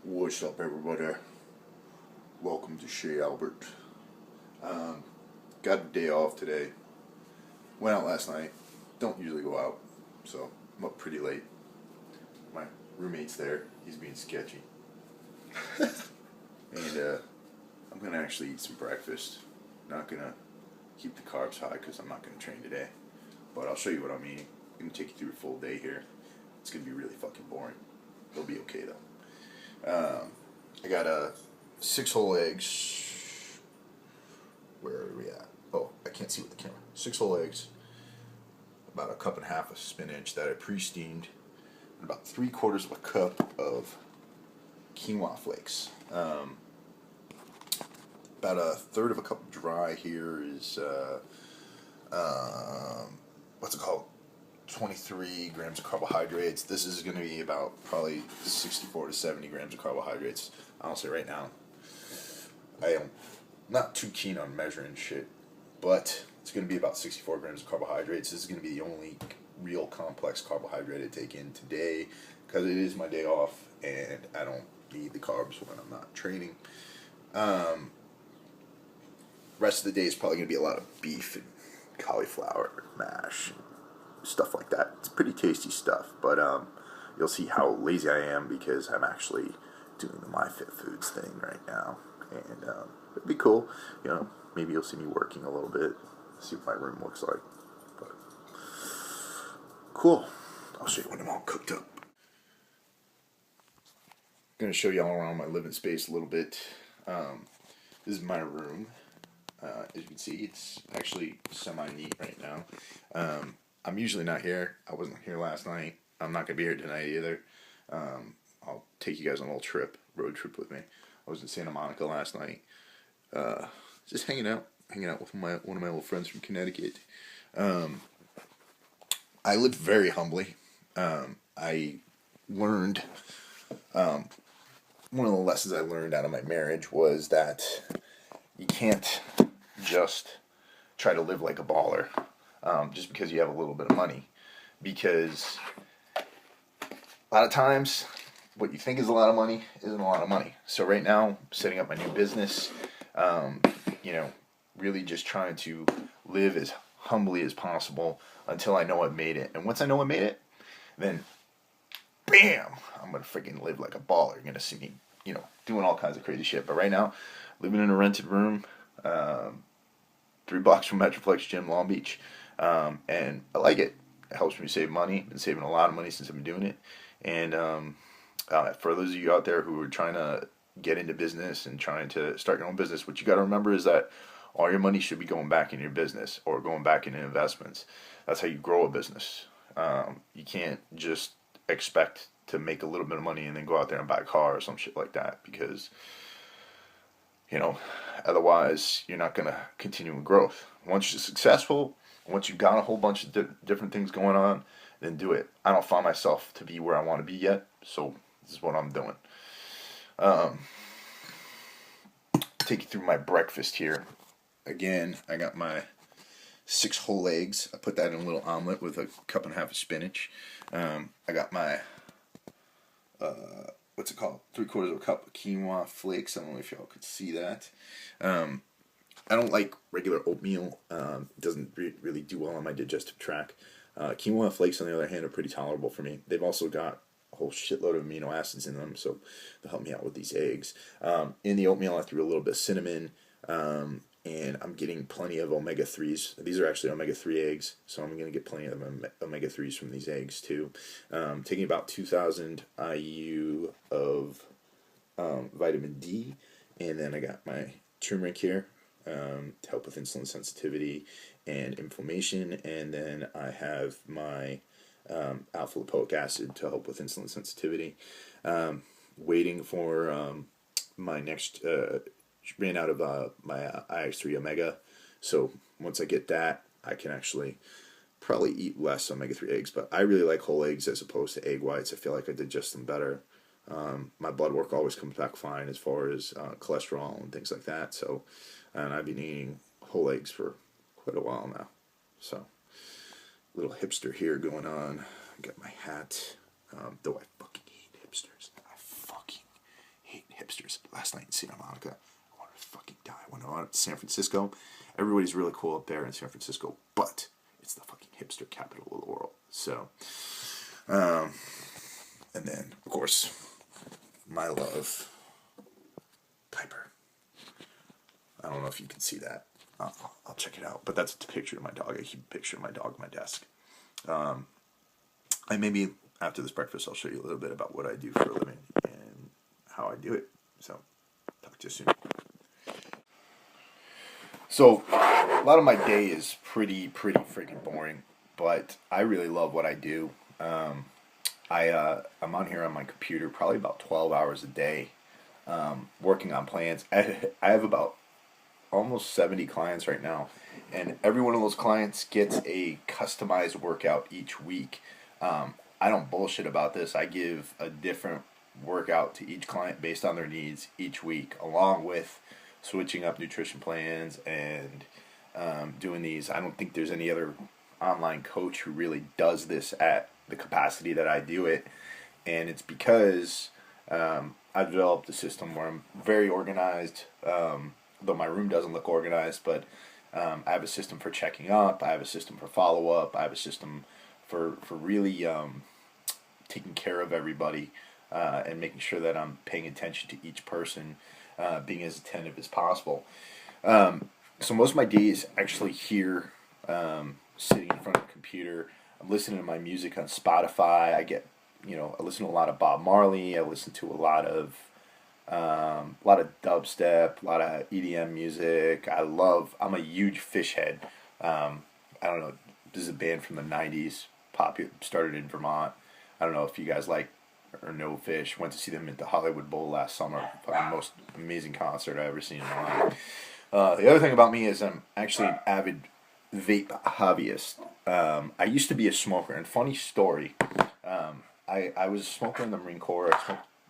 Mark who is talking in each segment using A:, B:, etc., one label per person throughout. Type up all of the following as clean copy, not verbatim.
A: What's up, everybody? Welcome to Shea Albert. Got a day off today. Went out last night. Don't usually go out, so I'm up pretty late. My roommate's there. He's being sketchy. And I'm going to actually eat some breakfast. Not going to keep the carbs high because I'm not going to train today. But I'll show you what I'm eating. I'm going to take you through a full day here. It's going to be really fucking boring. It'll be okay, though. I got 6 whole eggs. Where are we at? Oh, I can't see with the camera. 6 whole eggs. About a cup and a half of spinach that I pre-steamed. And about 3/4 of a cup of quinoa flakes. About a third of a cup dry here is, what's it called? 23 grams of carbohydrates. This is going to be about probably 64 to 70 grams of carbohydrates. Honestly, right now, I am not too keen on measuring shit, but it's going to be about 64 grams of carbohydrates. This is going to be the only real complex carbohydrate I take in today because it is my day off and I don't need the carbs when I'm not training. Rest of the day is probably going to be a lot of beef and cauliflower mash and stuff like that. It's pretty tasty stuff, but you'll see how lazy I am because I'm actually doing the MyFitFoods thing right now, and it'd be cool. You know, maybe you'll see me working a little bit, see what my room looks like. But cool. I'll show you when I'm all cooked up. I'm gonna show y'all around my living space a little bit. This is my room. As you can see, it's actually semi-neat right now. I'm usually not here. I wasn't here last night. I'm not going to be here tonight either. I'll take you guys on a little road trip with me. I was in Santa Monica last night. Just hanging out with one of my old friends from Connecticut. I lived very humbly. I learned, one of the lessons I learned out of my marriage was that you can't just try to live like a baller. Just because you have a little bit of money, because a lot of times what you think is a lot of money isn't a lot of money. So right now, setting up my new business, really just trying to live as humbly as possible until I know I've made it. And once I know I made it, then bam, I'm gonna freaking live like a baller. You're gonna see me, doing all kinds of crazy shit. But right now, living in a rented room, 3 blocks from Metroplex Gym, Long Beach. And I like it. It helps me save money. I've been saving a lot of money since I've been doing it. And for those of you out there who are trying to get into business and trying to start your own business, what you got to remember is that all your money should be going back in your business or going back into investments. That's how you grow a business. You can't just expect to make a little bit of money and then go out there and buy a car or some shit like that, because otherwise you're not going to continue in growth. Once you're successful, once you've got a whole bunch of different things going on, then do it. I don't find myself to be where I want to be yet, so this is what I'm doing. Take you through my breakfast here. Again, I got my 6 whole eggs. I put that in a little omelet with a cup and a half of spinach. I got my, 3/4 of a cup of quinoa flakes. I don't know if y'all could see that. I don't like regular oatmeal. It doesn't really do well on my digestive tract. Quinoa flakes, on the other hand, are pretty tolerable for me. They've also got a whole shitload of amino acids in them, so they'll help me out with these eggs. In the oatmeal, I threw a little bit of cinnamon, and I'm getting plenty of omega-3s. These are actually omega-3 eggs, so I'm going to get plenty of omega-3s from these eggs, too. Taking about 2,000 IU of vitamin D, and then I got my turmeric here to help with insulin sensitivity and inflammation, and then I have my alpha lipoic acid to help with insulin sensitivity. Waiting for my next, ran out of my IX3 omega, so once I get that, I can actually probably eat less omega-3 eggs, but I really like whole eggs as opposed to egg whites. I feel like I digest them better. My blood work always comes back fine as far as cholesterol and things like that. So, and I've been eating whole eggs for quite a while now. So, little hipster here going on. I got my hat. Though I fucking hate hipsters. I fucking last night in Santa Monica. I wanted to fucking die. I went out to San Francisco. Everybody's really cool up there in San Francisco, but it's the fucking hipster capital of the world. So, and then, of course, my love, Piper. I don't know if you can see that. I'll check it out. But that's a picture of my dog. I keep a picture of my dog on my desk. And maybe after this breakfast, I'll show you a little bit about what I do for a living and how I do it. So, talk to you soon. So, a lot of my day is pretty freaking boring, but I really love what I do. I'm on here on my computer probably about 12 hours a day, working on plans. I have about almost 70 clients right now, and every one of those clients gets a customized workout each week. I don't bullshit about this. I give a different workout to each client based on their needs each week, along with switching up nutrition plans and doing these. I don't think there's any other online coach who really does this at the capacity that I do it, and it's because I've developed a system where I'm very organized, though my room doesn't look organized, but I have a system for checking up, I have a system for follow-up, I have a system for really taking care of everybody and making sure that I'm paying attention to each person, being as attentive as possible. So most of my day is actually here, sitting in front of the computer. I'm listening to my music on Spotify. I listen to a lot of Bob Marley. I listen to a lot of dubstep, a lot of EDM music. I'm a huge Fish head. I don't know. This is a band from the '90s. Started in Vermont. I don't know if you guys like or know Fish. Went to see them at the Hollywood Bowl last summer. Fucking most amazing concert I've ever seen in my life. The other thing about me is I'm actually an avid vape hobbyist. I used to be a smoker, and funny story, I was a smoker in the Marine Corps.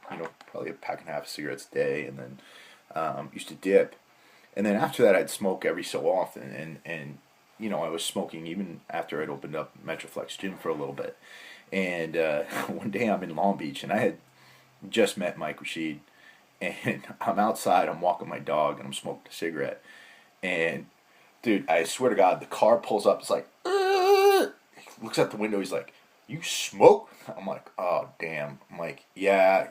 A: I smoked, probably a pack and a half of cigarettes a day, and then used to dip. And then after that, I'd smoke every so often, and I was smoking even after I'd opened up Metroflex Gym for a little bit. And one day I'm in Long Beach, and I had just met Mike Rashid, and I'm outside, I'm walking my dog, and I'm smoking a cigarette. And, dude, I swear to God, the car pulls up, it's like, he looks out the window, he's like, "You smoke?" I'm like, "Oh, damn." I'm like, "Yeah,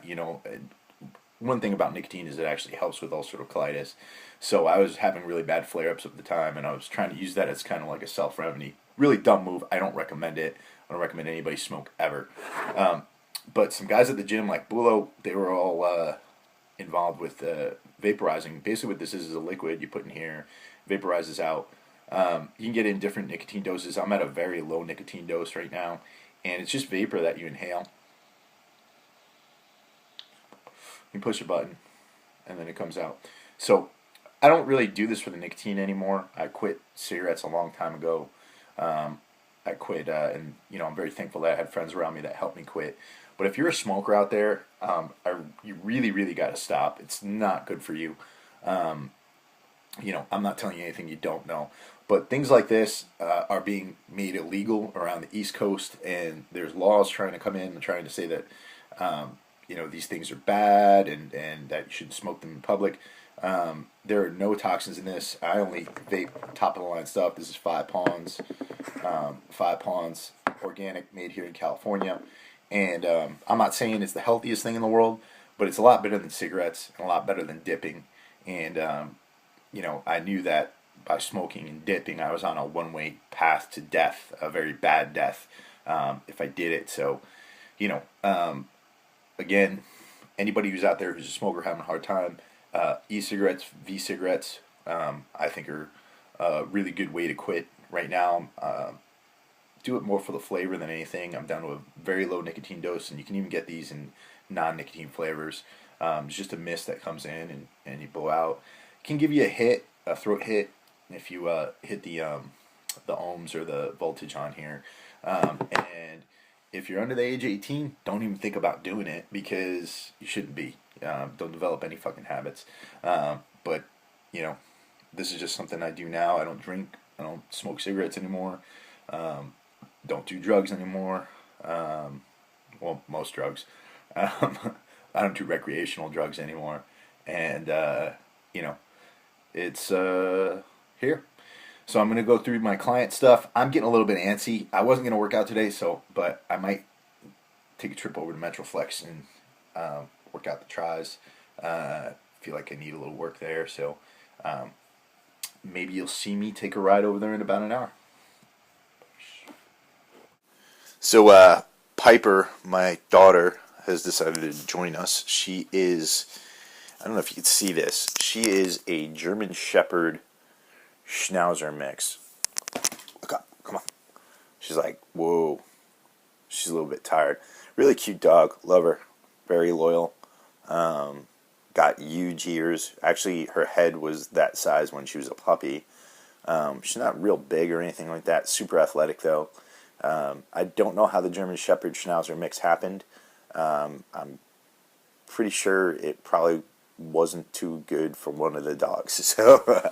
A: one thing about nicotine is it actually helps with ulcerative colitis." So I was having really bad flare-ups at the time, and I was trying to use that as kind of like a self-remedy. Really dumb move. I don't recommend it. I don't recommend anybody smoke ever. But some guys at the gym, like Bulo, they were all involved with vaporizing. Basically what this is a liquid you put in here, vaporizes out. You can get in different nicotine doses. I'm at a very low nicotine dose right now, and it's just vapor that you inhale. You push a button, and then it comes out. So I don't really do this for the nicotine anymore. I quit cigarettes a long time ago. I quit, and I'm very thankful that I had friends around me that helped me quit. But if you're a smoker out there, you really got to stop. It's not good for you. I'm not telling you anything you don't know. But things like this are being made illegal around the East Coast, and there's laws trying to come in and trying to say that, these things are bad and that you shouldn't smoke them in public. There are no toxins in this. I only vape top of the line stuff. This is Five Ponds, organic, made here in California. And I'm not saying it's the healthiest thing in the world, but it's a lot better than cigarettes and a lot better than dipping. And, I knew that by smoking and dipping, I was on a one-way path to death, a very bad death, if I did it. So, again, anybody who's out there who's a smoker having a hard time, e-cigarettes, v-cigarettes, I think are a really good way to quit right now. Do it more for the flavor than anything. I'm down to a very low nicotine dose, and you can even get these in non-nicotine flavors. It's just a mist that comes in and you blow out. It can give you a throat hit, if you hit the ohms or the voltage on here. And if you're under the age of 18, don't even think about doing it because you shouldn't be. Don't develop any fucking habits. But, this is just something I do now. I don't drink. I don't smoke cigarettes anymore. Don't do drugs anymore. Well, most drugs. I don't do recreational drugs anymore. and you know, it's here. So I'm gonna go through my client stuff. I'm getting a little bit antsy. I wasn't gonna work out today, but I might take a trip over to Metroflex and work out the tries. Feel like I need a little work there, so maybe you'll see me take a ride over there in about an hour. So Piper, my daughter, has decided to join us. She is, I don't know if you can see this, she is a German Shepherd Schnauzer mix. Look up, come on. She's like, whoa. She's a little bit tired. Really cute dog, love her. Very loyal. Got huge ears. Actually, her head was that size when she was a puppy. She's not real big or anything like that. Super athletic, though. I don't know how the German Shepherd Schnauzer mix happened. I'm pretty sure it probably wasn't too good for one of the dogs. So,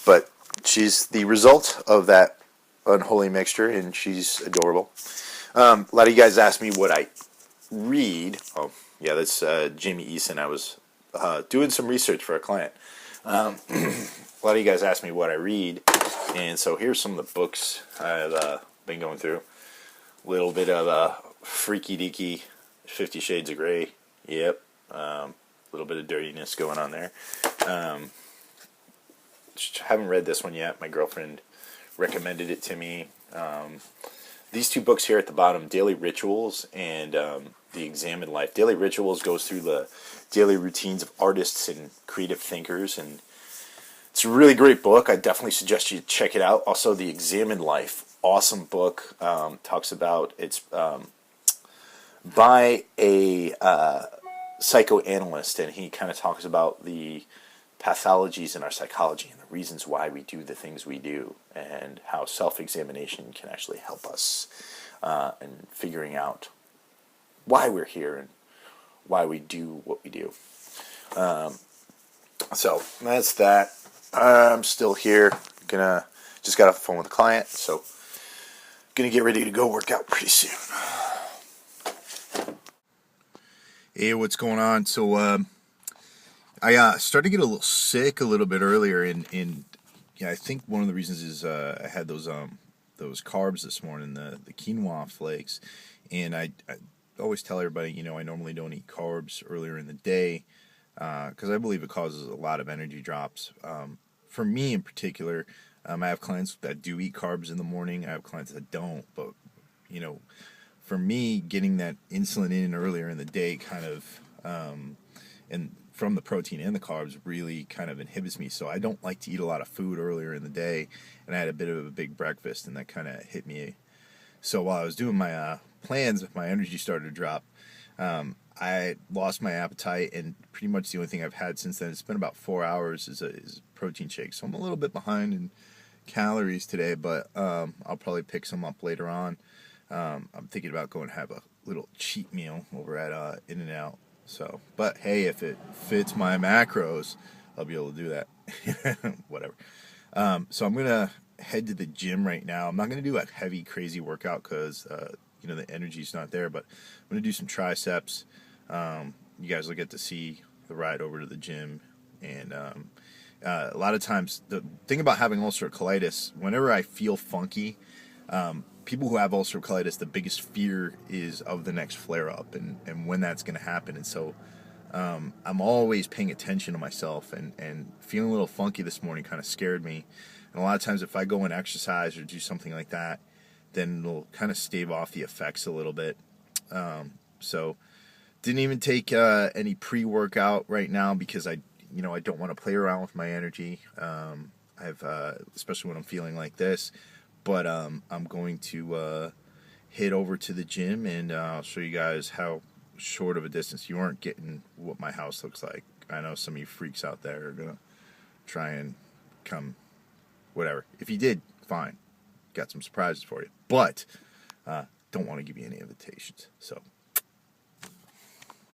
A: but she's the result of that unholy mixture, and she's adorable. A lot of you guys asked me what I read. Oh, yeah, that's Jamie Eason. I was doing some research for a client. A lot of you guys asked me what I read, and so here's some of the books I've been going through. A little bit of freaky deaky 50 Shades of Grey. Yep. A little bit of dirtiness going on there. Haven't read this one yet. My girlfriend recommended it to me. These two books here at the bottom, Daily Rituals and The Examined Life. Daily Rituals goes through the daily routines of artists and creative thinkers, and it's a really great book. I definitely suggest you check it out. Also, The Examined Life, awesome book. Talks about, it's by a psychoanalyst, and he kind of talks about the pathologies in our psychology and the reasons why we do the things we do, and how self-examination can actually help us in figuring out why we're here and why we do what we do. So that's that. I'm still here. Just got off the phone with a client, so gonna get ready to go work out pretty soon. Hey, what's going on? So I started to get a little sick a little bit earlier, and yeah, I think one of the reasons is I had those carbs this morning, the quinoa flakes, and I always tell everybody, I normally don't eat carbs earlier in the day because I believe it causes a lot of energy drops. For me in particular, I have clients that do eat carbs in the morning. I have clients that don't, but for me, getting that insulin in earlier in the day kind of and from the protein and the carbs really kind of inhibits me. So I don't like to eat a lot of food earlier in the day, and I had a bit of a big breakfast, and that kind of hit me. So while I was doing my plans, my energy started to drop. I lost my appetite, and pretty much the only thing I've had since then, it's been about 4 hours, is a protein shake. So I'm a little bit behind in calories today, but I'll probably pick some up later on. I'm thinking about going to have a little cheat meal over at In-N-Out. So, but hey, if it fits my macros, I'll be able to do that. Whatever. So I'm gonna head to the gym right now. I'm not gonna do a heavy, crazy workout because the energy's not there. But I'm gonna do some triceps. You guys will get to see the ride over to the gym. And a lot of times, the thing about having ulcerative colitis, whenever I feel funky, people who have ulcerative colitis, the biggest fear is of the next flare-up and when that's going to happen. And so I'm always paying attention to myself, and feeling a little funky this morning kind of scared me. And a lot of times if I go and exercise or do something like that, then it'll kind of stave off the effects a little bit. So didn't even take any pre-workout right now because I don't want to play around with my energy. Especially when I'm feeling like this. But I'm going to head over to the gym, and I'll show you guys how short of a distance. You aren't getting what my house looks like. I know some of you freaks out there are going to try and come, whatever. If you did, fine. Got some surprises for you. But don't want to give you any invitations. So